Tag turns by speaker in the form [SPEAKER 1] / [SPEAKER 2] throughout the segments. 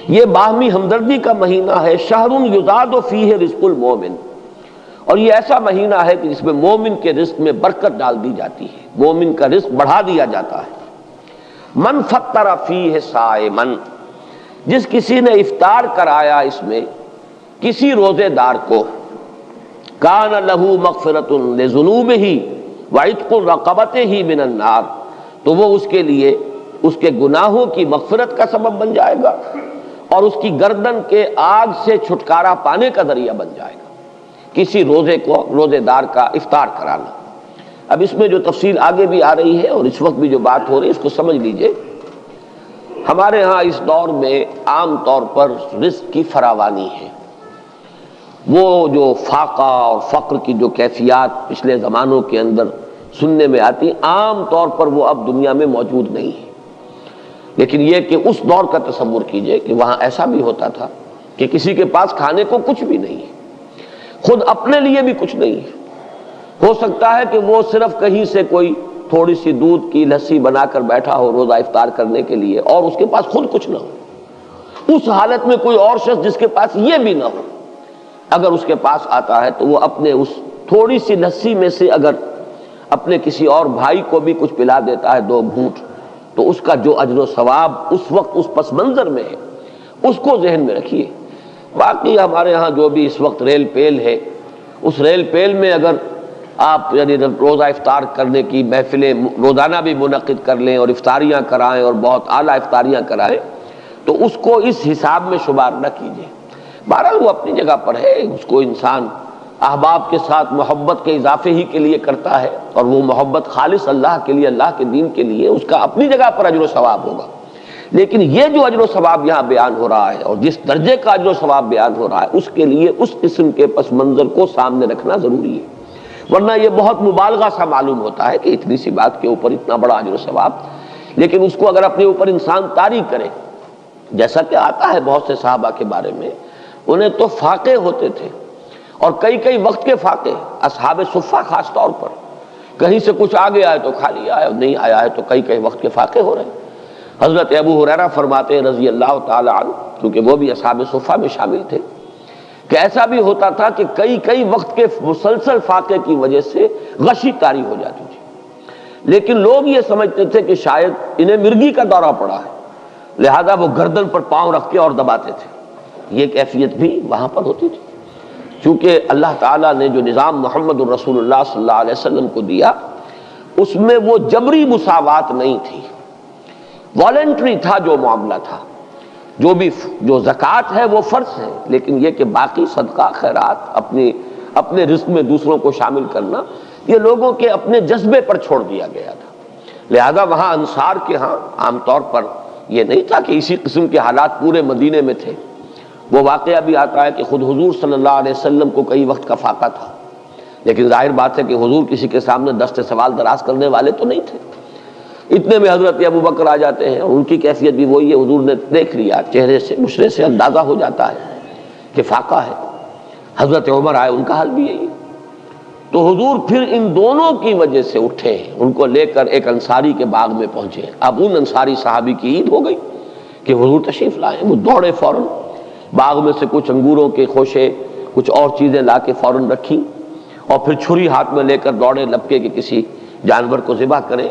[SPEAKER 1] یہ باہمی ہمدردی کا مہینہ ہے، شہر یزاد فیہ رزق المومن، اور یہ ایسا مہینہ ہے کہ جس میں مومن کے رزق میں برکت ڈال دی جاتی ہے، مومن کا رزق بڑھا دیا جاتا ہے۔ من فطر فیہ صائما، جس کسی نے افطار کرایا اس میں کسی روزے دار کو، کان لہ مغفرۃ لذنوبہ وعتق رقبتہ من النار، تو وہ اس کے لیے اس کے گناہوں کی مغفرت کا سبب بن جائے گا اور اس کی گردن کے آگ سے چھٹکارا پانے کا ذریعہ بن جائے گا، کسی روزے دار کا افطار کرانا۔ اب اس میں جو تفصیل آگے بھی آ رہی ہے اور اس وقت بھی جو بات ہو رہی ہے اس کو سمجھ لیجئے۔ ہمارے ہاں اس دور میں عام طور پر رزق کی فراوانی ہے، وہ جو فاقہ اور فقر کی جو کیفیات پچھلے زمانوں کے اندر سننے میں آتی، عام طور پر وہ اب دنیا میں موجود نہیں ہے۔ لیکن یہ کہ اس دور کا تصور کیجئے کہ وہاں ایسا بھی ہوتا تھا کہ کسی کے پاس کھانے کو کچھ بھی نہیں ہے، خود اپنے لیے بھی کچھ نہیں ہے، ہو سکتا ہے کہ وہ صرف کہیں سے کوئی تھوڑی سی دودھ کی لسی بنا کر بیٹھا ہو روزہ افطار کرنے کے لیے اور اس کے پاس خود کچھ نہ ہو۔ اس حالت میں کوئی اور شخص جس کے پاس یہ بھی نہ ہو، اگر اس کے پاس آتا ہے تو وہ اپنے اس تھوڑی سی لسی میں سے اگر اپنے کسی اور بھائی کو بھی کچھ پلا دیتا ہے 2 گھونٹ، تو اس کا جو اجر و ثواب اس وقت اس پس منظر میں ہے اس کو ذہن میں رکھیے۔ باقی ہمارے ہاں جو بھی اس وقت ریل پیل ہے، اس ریل پیل میں اگر آپ یعنی روزہ افطار کرنے کی محفلیں روزانہ بھی منعقد کر لیں اور افطاریاں کرائیں اور بہت اعلیٰ افطاریاں کرائیں تو اس کو اس حساب میں شمار نہ کیجیے۔ بہرحال وہ اپنی جگہ پر ہے، اس کو انسان احباب کے ساتھ محبت کے اضافے ہی کے لیے کرتا ہے، اور وہ محبت خالص اللہ کے لیے، اللہ کے دین کے لیے، اس کا اپنی جگہ پر اجر و ثواب ہوگا۔ لیکن یہ جو اجر و ثواب یہاں بیان ہو رہا ہے اور جس درجے کا اجر و ثواب بیان ہو رہا ہے، اس کے لیے اس قسم کے پس منظر کو سامنے رکھنا ضروری ہے، ورنہ یہ بہت مبالغہ سا معلوم ہوتا ہے کہ اتنی سی بات کے اوپر اتنا بڑا اجر و ثواب۔ لیکن اس کو اگر اپنے اوپر انسان طاری کرے، جیسا کہ آتا ہے بہت سے صحابہ کے بارے میں، انہیں تو فاقے ہوتے تھے اور کئی وقت کے فاقے، اصحاب صفہ خاص طور پر، کہیں سے کچھ آگے آئے تو کھا لیا ہے اور نہیں آیا ہے تو کئی وقت کے فاقے ہو رہے ہیں۔ حضرت ابو ہریرہ فرماتے ہیں رضی اللہ تعالی عنہ، کیونکہ وہ بھی اصحاب صفہ میں شامل تھے، کہ ایسا بھی ہوتا تھا کہ کئی وقت کے مسلسل فاقے کی وجہ سے غشی طاری ہو جاتی تھی، لیکن لوگ یہ سمجھتے تھے کہ شاید انہیں مرگی کا دورہ پڑا ہے، لہذا وہ گردن پر پاؤں رکھ کے اور دباتے تھے۔ یہ کیفیت بھی وہاں پر ہوتی تھی، چونکہ اللہ تعالیٰ نے جو نظام محمد الرسول اللہ صلی اللہ علیہ وسلم کو دیا اس میں وہ جبری مساوات نہیں تھی، والنٹری تھا جو معاملہ تھا۔ جو زکوٰۃ ہے وہ فرض ہے، لیکن یہ کہ باقی صدقہ خیرات اپنے رزق میں دوسروں کو شامل کرنا یہ لوگوں کے اپنے جذبے پر چھوڑ دیا گیا تھا۔ لہذا وہاں انصار کے ہاں عام طور پر یہ نہیں تھا کہ اسی قسم کے حالات پورے مدینے میں تھے۔ وہ واقعہ بھی آتا ہے کہ خود حضور صلی اللہ علیہ وسلم کو کئی وقت کا فاقہ تھا، لیکن ظاہر بات ہے کہ حضور کسی کے سامنے دست سوال دراز کرنے والے تو نہیں تھے۔ اتنے میں حضرت ابو بکر آ جاتے ہیں اور ان کی کیفیت بھی وہی ہے، حضور نے دیکھ لیا، چہرے سے مشرے سے اندازہ ہو جاتا ہے کہ فاقہ ہے۔ حضرت عمر آئے، ان کا حال بھی یہی ہے۔ تو حضور پھر ان دونوں کی وجہ سے اٹھے، ان کو لے کر ایک انصاری کے باغ میں پہنچے۔ اب ان انصاری صحابی کی عید ہو گئی کہ حضور تشریف لائے، وہ دوڑے فوراً باغ میں سے کچھ انگوروں کے خوشے کچھ اور چیزیں لا کے فوراً رکھی اور پھر چھری ہاتھ میں لے کر دوڑے لپکے کہ کسی جانور کو ذبح کریں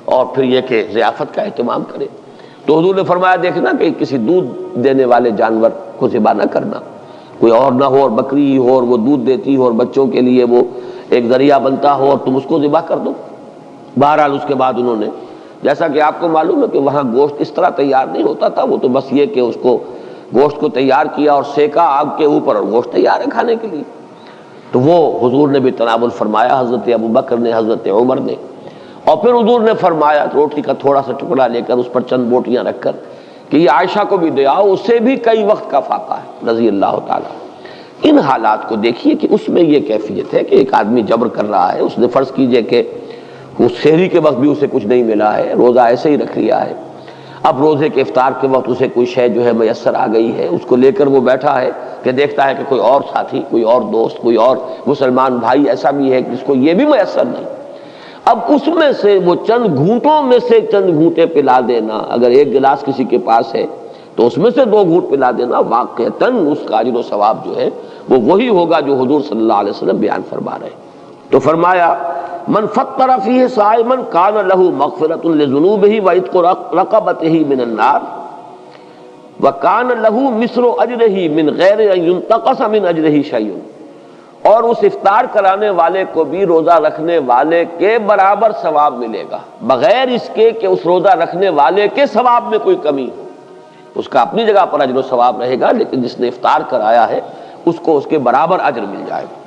[SPEAKER 1] اور پھر یہ کہ ضیافت کا اہتمام کریں۔ تو حضور نے فرمایا دیکھنا کہ کسی دودھ دینے والے جانور کو ذبح نہ کرنا، کوئی اور نہ ہو اور بکری ہی ہو اور وہ دودھ دیتی ہو اور بچوں کے لیے وہ ایک ذریعہ بنتا ہو اور تم اس کو ذبح کر دو۔ بہرحال اس کے بعد انہوں نے، جیسا کہ آپ کو معلوم ہے کہ وہاں گوشت اس طرح تیار نہیں ہوتا تھا، وہ تو بس یہ کہ اس کو گوشت کو تیار کیا اور سیکا آگ کے اوپر اور گوشت تیار ہے کھانے کے لیے۔ تو وہ حضور نے بھی تناول فرمایا، حضرت ابو بکر نے، حضرت عمر نے، اور پھر حضور نے فرمایا روٹی کا تھوڑا سا ٹکڑا لے کر اس پر چند بوٹیاں رکھ کر کہ یہ عائشہ کو بھی دے آؤ، اسے بھی کئی وقت کا فاقہ ہے رضی اللہ تعالیٰ۔ ان حالات کو دیکھیے کہ اس میں یہ کیفیت ہے کہ ایک آدمی جبر کر رہا ہے، اس نے فرض کیجئے کہ اس سحری کے وقت بھی اسے کچھ نہیں ملا ہے، روزہ ایسے ہی رکھ لیا ہے، اب روزے کے افطار کے وقت اسے کوئی شے جو ہے میسر آ گئی ہے، اس کو لے کر وہ بیٹھا ہے کہ دیکھتا ہے کہ کوئی اور ساتھی، کوئی اور دوست، کوئی اور مسلمان بھائی ایسا بھی ہے جس کو یہ بھی میسر نہیں۔ اب اس میں سے وہ چند گھونٹوں میں سے چند گھونٹے پلا دینا، اگر ایک گلاس کسی کے پاس ہے تو اس میں سے 2 گھونٹ پلا دینا واقعتاً اس کا اجر و ثواب جو ہے وہ وہی ہوگا جو حضور صلی اللہ علیہ وسلم بیان فرما رہے ہیں۔ تو فرمایا من فطر فیہ صائما کان لہ مغفرۃ لذنوبہ وعتق رقبتہ من النار وکان لہ مثل اجرہ من غیر ان ينتقص من اجرہ شیء، اور اس افطار کرانے والے کو بھی روزہ رکھنے والے کے برابر ثواب ملے گا، بغیر اس کے کہ اس روزہ رکھنے والے کے ثواب میں کوئی کمی ہو۔ اس کا اپنی جگہ پر اجر و ثواب رہے گا، لیکن جس نے افطار کرایا ہے اس کو اس کے برابر اجر مل جائے گا۔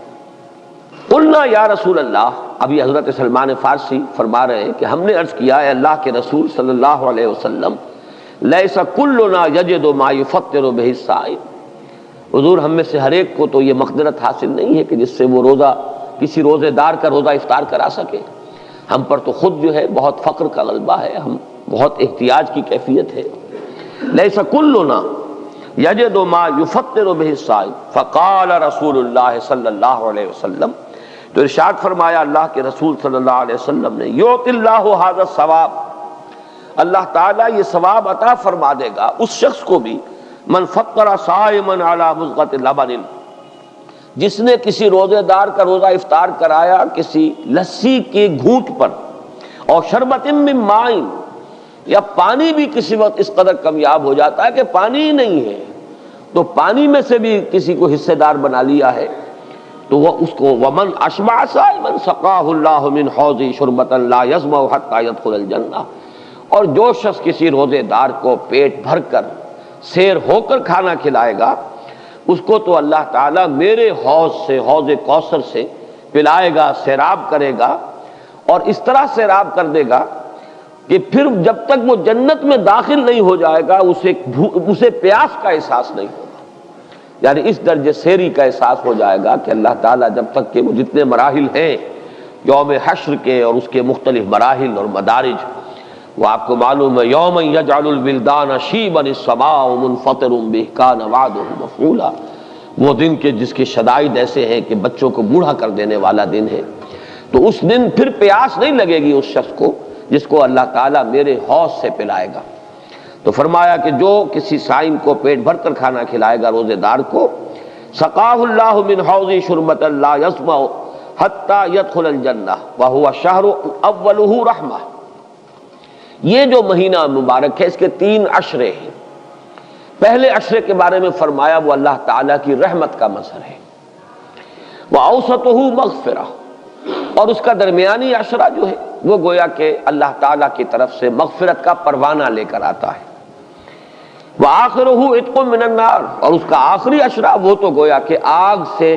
[SPEAKER 1] قلنا یا رسول اللہ، ابھی حضرت سلمان فارسی فرما رہے ہیں کہ ہم نے عرض کیا ہے اللہ کے رسول صلی اللہ علیہ وسلم، لیس کلنا یجد ما یفطر بہ الصائم، حضور ہم میں سے ہر ایک کو تو یہ مقدرت حاصل نہیں ہے کہ جس سے وہ روزہ کسی روزے دار کا روزہ افطار کرا سکے۔ ہم پر تو خود جو ہے بہت فقر کا غلبہ ہے، ہم بہت احتیاج کی کیفیت ہے۔ لیس کلنا یجد ما یفطر بہ الصائم، فقال رسول اللہ صلی اللہ علیہ وسلم، تو ارشاد فرمایا اللہ کے رسول صلی اللہ علیہ وسلم نے، یعطی اللہ ھذا الثواب، اللہ تعالیٰ یہ ثواب عطا فرما دے گا اس شخص کو بھی، من فطر صائما علی مضغۃ لبن، جس نے کسی روزے دار کا روزہ افطار کرایا کسی لسی کے گھونٹ پر، اور شربت من ماء، یا پانی بھی کسی وقت اس قدر کمیاب ہو جاتا ہے کہ پانی ہی نہیں ہے، تو پانی میں سے بھی کسی کو حصے دار بنا لیا ہے، تو وہ اس کو ومن اشبع صائما سقاہ اللہ من حوض شربۃ لا یظمأ حتی یدخل الجنہ، اور جو شخص کسی روزے دار کو پیٹ بھر کر سیر ہو کر کھانا کھلائے گا اس کو تو اللہ تعالیٰ میرے حوض سے، حوض کوثر سے پلائے گا، سیراب کرے گا، اور اس طرح سیراب کر دے گا کہ پھر جب تک وہ جنت میں داخل نہیں ہو جائے گا اسے پیاس کا احساس نہیں ہوگا، یعنی اس درجے سیری کا احساس ہو جائے گا کہ اللہ تعالیٰ جب تک کہ وہ جتنے مراحل ہیں یوم حشر کے اور اس کے مختلف مراحل اور مدارج، وہ آپ کو معلوم ہے یوم یجعل الولدان شیبا السماء منفطر بہ کان وعدہ مفعولا، وہ دن کے جس کے شدائد ایسے ہیں کہ بچوں کو بوڑھا کر دینے والا دن ہے، تو اس دن پھر پیاس نہیں لگے گی اس شخص کو جس کو اللہ تعالیٰ میرے حوض سے پلائے گا۔ تو فرمایا کہ جو کسی صائم کو پیٹ بھر کر کھانا کھلائے گا روزے دار کو، سقاہ اللہ من حوض شربۃ لا یظمأ حتی یدخل الجنہ وہو شہر اولہ رحمہ، یہ جو مہینہ مبارک ہے اس کے 3 عشرے ہیں۔ پہلے عشرے کے بارے میں فرمایا وہ اللہ تعالیٰ کی رحمت کا مظہر ہے، وَأَوْسَطُهُ مَغْفِرَةٌ، اور اس کا درمیانی عشرہ جو ہے وہ گویا کہ اللہ تعالیٰ کی طرف سے مغفرت کا پروانہ لے کر آتا ہے، وَآخِرُهُ عِتْقٌ مِّنَ النَّارِ، اور اس کا آخری عشرہ وہ تو گویا کہ آگ سے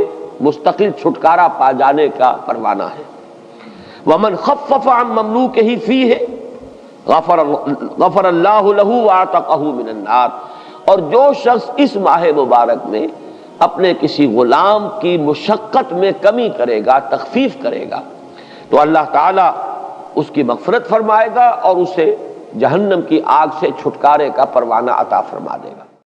[SPEAKER 1] مستقل چھٹکارا پا جانے کا پروانہ ہے۔ وَمَنْ خَفَّفَ عَن مَمْلُوكِهِ فِيهِ غفر اللہ لہ وَاعْتَقَہُ مِنَ النَّارِ، اور جو شخص اس ماہ مبارک میں اپنے کسی غلام کی مشقت میں کمی کرے گا، تخفیف کرے گا، تو اللہ تعالیٰ اس کی مغفرت فرمائے گا اور اسے جہنم کی آگ سے چھٹکارے کا پروانہ عطا فرما دے گا۔